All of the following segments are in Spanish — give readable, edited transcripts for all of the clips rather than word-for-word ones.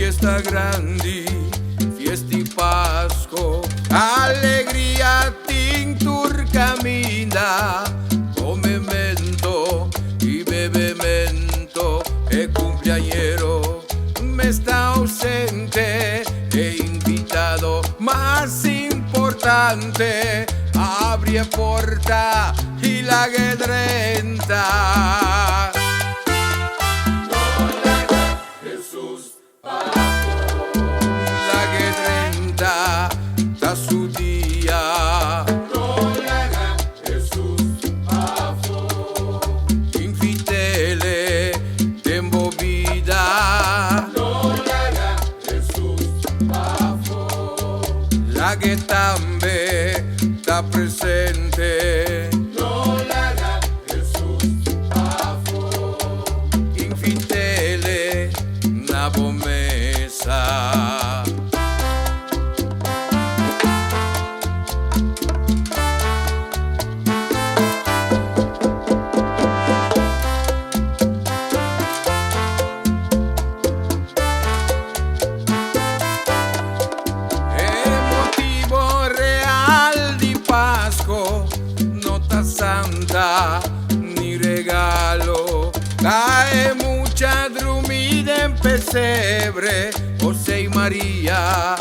fiesta grande, fiesta y Pasco, alegría tintur camina, come mento y bebe mento, el cumpleañero me está ausente, he invitado más importante, abre porta y la guedrenta. Su día, no le haga Jesús pafo. Infitele, tengo vida, no le haga Jesús pafo. La que también está presente, no le haga Jesús pafo. Infitele, na bomesa. Santa ni regalo, cae mucha drumida en pesebre, José y María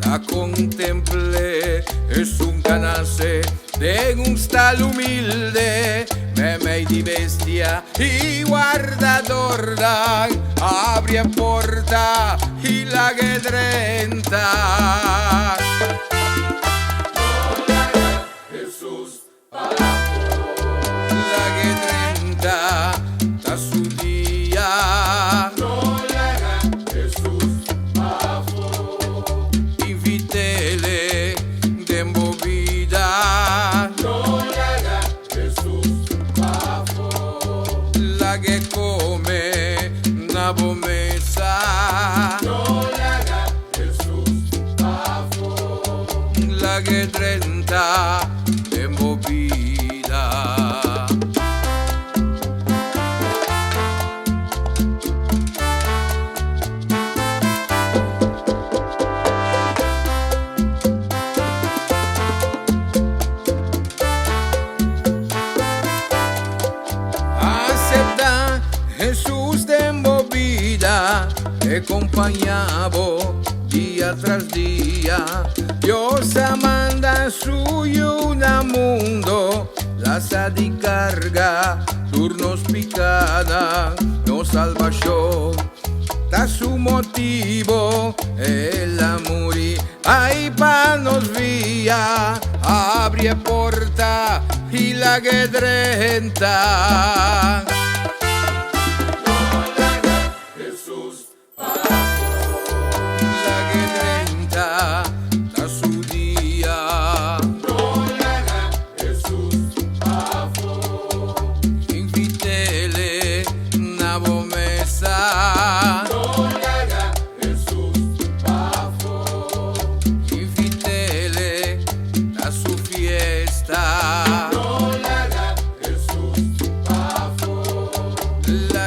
la contemplé, es un canace de un tal humilde, meme di bestia y guardador dan, abre porta y la guedrenta. Su día, no le haga Jesús pafo. Invitele, tengo vida, no le haga Jesús pafo. La que come na bomesa, no le haga Jesús pafo. La que 30 tengo vida. Jesús tengo vida, he acompañado día tras día. Dios manda suyo un mundo, la sadi carga, turnos picada, nos salva yo. Da su motivo, el amor y ay pa nos vía, abre porta y la guedrenta.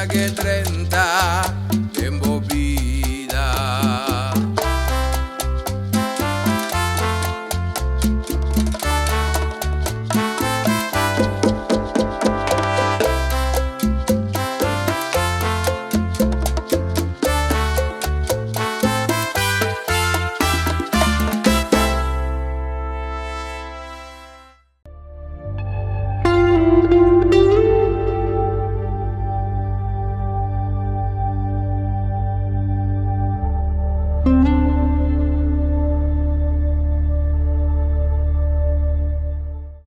Que